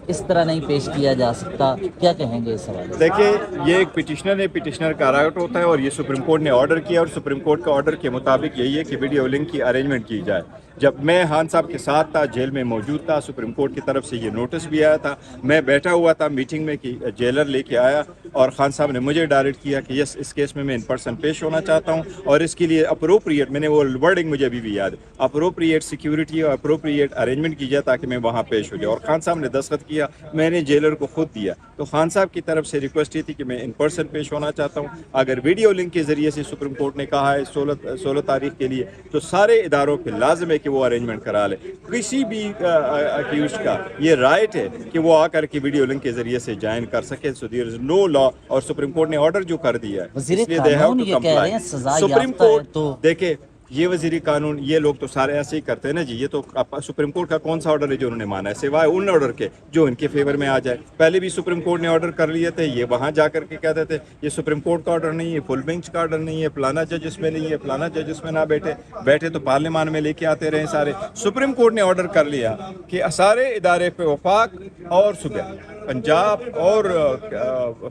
اس طرح نہیں پیش کیا جا سکتا، کیا کہیں گے اس حوالے سے؟ دیکھیے یہ ایک پٹیشنر ہے، پٹیشنر کا رائٹ ہوتا ہے اور یہ سپریم کورٹ نے آرڈر کیا اور سپریم کورٹ کا آرڈر کے مطابق یہی ہے کہ ویڈیو لنک کی ارینجمنٹ کی جائے۔ جب میں خان صاحب کے ساتھ تھا، جیل میں موجود تھا، سپریم کورٹ کی طرف سے یہ نوٹس بھی آیا تھا، میں بیٹھا ہوا تھا میٹنگ میں کہ جیلر لے کے آیا اور خان صاحب نے مجھے ڈائریکٹ کیا کہ یس اس کیس میں ان پرسن پیش ہونا چاہتا ہوں اور اس کے لیے اپروپریٹ، میں نے وہ ورڈنگ مجھے ابھی بھی یاد ہے، اپروپریٹ سیکیورٹی اور اپروپریٹ ارینجمنٹ کی جائے تاکہ میں وہاں پیش ہو جاؤں، اور خان صاحب نے دستخط کیا، میں نے جیلر کو خود دیا۔ تو خان صاحب کی طرف سے ریکویسٹ یہ تھی کہ میں ان پرسن پیش ہونا چاہتا ہوں۔ اگر ویڈیو لنک کے ذریعے سے سپریم کورٹ نے کہا ہے 16 تاریخ کے لیے، تو سارے اداروں پہ لازم ہے کہ وہ ارینجمنٹ کرا لے۔ کسی بھی اکیوزڈ کا یہ رائٹ ہے کہ وہ آ کر کے ویڈیو لنک کے ذریعے سے جوائن کر سکے۔ سو دیر از نو لا، اور سپریم کورٹ نے آرڈر جو کر دیا ہے وزیر اس لیے they have قانون to یہ کہہ رہے ہیں comply۔ سزا سپریم یافتہ ہے کورٹ تو دیکھیں یہ وزیر قانون، یہ لوگ تو سارے ایسے ہی کرتے ہیں نا جی، یہ تو سپریم کورٹ کا کون سا آرڈر ہے جو انہوں نے مانا ہے سوائے ان آرڈر کے جو ان کے فیور میں آ جائے۔ پہلے بھی سپریم کورٹ نے آرڈر کر لیے تھے، یہ وہاں جا کر کے کہتے تھے یہ سپریم کورٹ کا آرڈر نہیں ہے، فل بینچ کا آرڈر نہیں ہے، فلانا جج اس میں نہیں ہے، فلانا جج اس میں نہ بیٹھے تو پارلیمان میں لے کے آتے رہے سارے۔ سپریم کورٹ نے آرڈر کر لیا کہ سارے ادارے پہ وفاق اور صوبہ پنجاب اور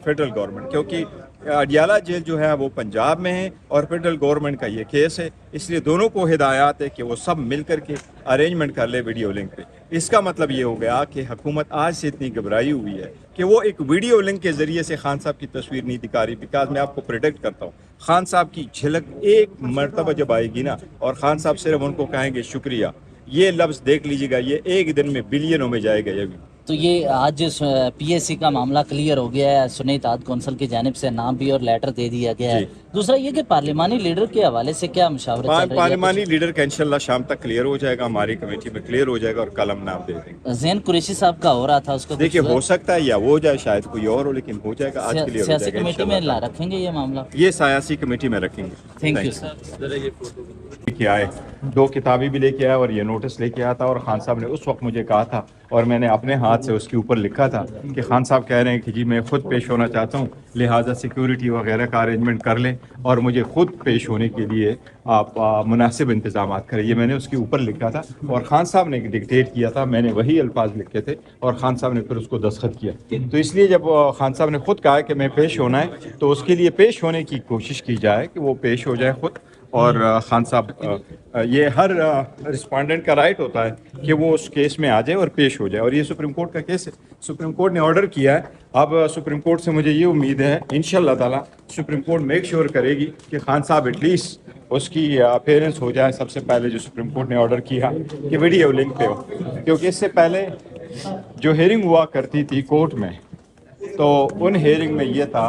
فیڈرل گورنمنٹ، کیونکہ اڈیالہ جیل جو ہے وہ پنجاب میں ہے اور فیڈرل گورنمنٹ کا یہ کیس ہے، اس لیے دونوں کو ہدایات ہے کہ وہ سب مل کر کے ارینجمنٹ کر لے ویڈیو لنک پہ۔ اس کا مطلب یہ ہو گیا کہ حکومت آج سے اتنی گھبرائی ہوئی ہے کہ وہ ایک ویڈیو لنک کے ذریعے سے خان صاحب کی تصویر نہیں دکھا رہی، بیکاز میں آپ کو پریڈکٹ کرتا ہوں خان صاحب کی جھلک ایک مرتبہ جب آئے گی نا اور خان صاحب صرف ان کو کہیں گے شکریہ، یہ لفظ دیکھ لیجیے گا، یہ ایک دن میں بلینوں میں جائے گا۔ یہ بھی تو یہ آج پی ایس سی کا معاملہ کلیئر ہو گیا ہے، سنی اتحاد کونسل کی جانب سے نام بھی اور لیٹر دے دیا گیا ہے۔ دوسرا یہ کہ پارلیمانی لیڈر کے حوالے سے کیا مشاورت چل رہی ہے؟ پارلیمانی لیڈر کا انشاءاللہ شام تک کلیئر ہو جائے گا، ہماری کمیٹی میں کلیئر ہو جائے گا اور کل ہم نام دے دیں گے۔ زین قریشی صاحب کا ہو رہا تھا، اس کو دیکھیے ہو سکتا ہے یا وہ ہو جائے، شاید کوئی اور ہو، لیکن ہو جائے گا، آج کلیئر ہو سیاسی جائے گا کمیٹی میں انشاءاللہ۔ رکھیں گے یہ معاملہ؟ یہ سیاسی کمیٹی میں رکھیں گے۔ Thank you sir. کے آئے 2 کتابیں بھی لے کے آیا اور یہ نوٹس لے کے آیا تھا، اور خان صاحب نے اس وقت مجھے کہا تھا اور میں نے اپنے ہاتھ سے اس کے اوپر لکھا تھا کہ خان صاحب کہہ رہے ہیں کہ جی میں خود پیش ہونا چاہتا ہوں، لہٰذا سیکیورٹی وغیرہ کا ارینجمنٹ کر لیں اور مجھے خود پیش ہونے کے لیے آپ مناسب انتظامات کریں۔ یہ میں نے اس کے اوپر لکھا تھا اور خان صاحب نے ڈکٹیٹ کیا تھا، میں نے وہی الفاظ لکھے تھے اور خان صاحب نے پھر اس کو دستخط کیا۔ تو اس لیے جب خان صاحب نے خود کہا کہ میں پیش ہونا ہے تو اس کے لیے پیش ہونے کی کوشش کی جائے کہ وہ پیش ہو جائے خود، اور خان صاحب یہ ہر رسپونڈنٹ کا رائٹ ہوتا ہے کہ وہ اس کیس میں آ جائے اور پیش ہو جائے، اور یہ سپریم کورٹ کا کیس ہے، سپریم کورٹ نے آرڈر کیا ہے۔ اب سپریم کورٹ سے مجھے یہ امید ہے انشاءاللہ تعالی سپریم کورٹ میک شیور کرے گی کہ خان صاحب ایٹ لیسٹ اس کی اپیئرنس ہو جائے سب سے پہلے، جو سپریم کورٹ نے آرڈر کیا کہ ویڈیو لنک پہ ہو، کیونکہ اس سے پہلے جو ہیئرنگ ہوا کرتی تھی کورٹ میں تو ان ہیئرنگ میں یہ تھا،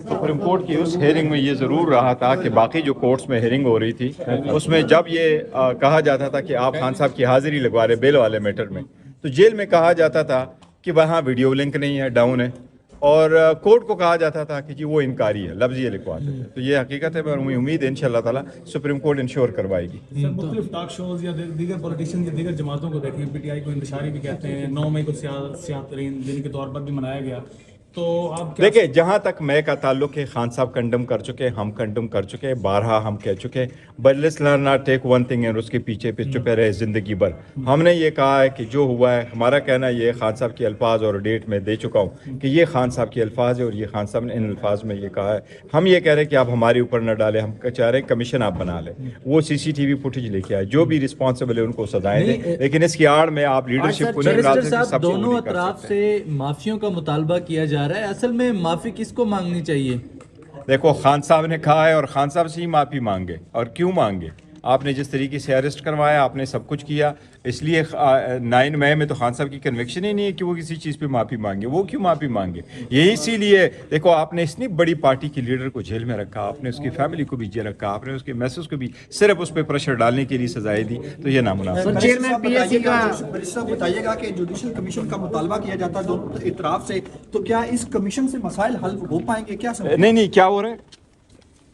سپریم کورٹ کی اس ہیئرنگ میں یہ ضرور رہا تھا کہ باقی جو کورٹس میں ہیئرنگ ہو رہی تھی اس میں جب یہ کہا جاتا تھا کہ آپ خان صاحب کی حاضری لگوا رہے بیل والے میٹر میں، تو جیل میں کہا جاتا تھا کہ وہاں ویڈیو لنک نہیں ہے، ڈاؤن ہے، اور کورٹ کو کہا جاتا تھا کہ جی وہ انکاری ہے، لفظ یہ لکھواتے تھے۔ تو یہ حقیقت ہے، اور امید ہے انشاءاللہ تعالیٰ سپریم کورٹ انشور کروائے گی۔ سر مختلف ٹاک شوز یا دیگر پولیٹیشین یا دیگر جماعتوں کو دیکھیں، پی ٹی آئی کو انتشاری بھی کہتے ہیں، 9 مئی کو سیاہ ترین دن کے طور پر بھی منایا گیا، تو آپ دیکھیں جہاں تک میں کا تعلق ہے خان صاحب کنڈم کر چکے، ہم کنڈم کر چکے، بارہا ہم کہہ چکے، but let's not take one thing اور اس کے پیچھے چپے رہے زندگی بھر۔ ہم نے یہ کہا ہے کہ جو ہوا ہے، ہمارا کہنا یہ خان صاحب کے الفاظ اور ڈیٹ میں دے چکا ہوں کہ یہ خان صاحب کے الفاظ ہے اور یہ خان صاحب نے ان الفاظ میں یہ کہا ہے۔ ہم یہ کہہ رہے ہیں کہ آپ ہمارے اوپر نہ ڈالیں، ہم چاہ رہے ہیں کمیشن آپ بنا لیں، وہ CCTV فوٹیج لے کے آئے، جو بھی رسپانسبل ہے ان کو سزائیں دیں، لیکن اس کی آڑ میں آپ لیڈرشپ کو صاحب دونوں اطراف سے معافیوں کا مطالبہ کیا جا رہا ہے، اصل میں معافی کس کو مانگنی چاہیے؟ دیکھو خان صاحب نے کہا ہے اور خان صاحب سے ہی معافی مانگے، اور کیوں مانگے؟ آپ نے جس طریقے سے اریسٹ کروایا، آپ نے سب کچھ کیا، اس لیے 9 مئی میں تو خان صاحب کی کنوکشن ہی نہیں ہے کہ وہ کسی چیز پہ معافی مانگے، وہ کیوں معافی مانگے؟ یہی اسی لیے دیکھو آپ نے اتنی بڑی پارٹی کے لیڈر کو جیل میں رکھا، آپ نے اس کی فیملی کو بھی جیل رکھا، آپ نے اس کے میسز کو بھی صرف اس پہ پریشر ڈالنے کے لیے سزائیں دی، تو یہ نامناسب ہے۔ چیئرمین پی ایس سی کا بتائیے گا کہ جوڈیشل کمیشن کا مطالبہ کیا جاتا ہے دونوں اطراف سے، تو کیا اس کمیشن سے مسائل حل ہو پائیں گے؟ کیا نہیں کیا ہو رہا ہے؟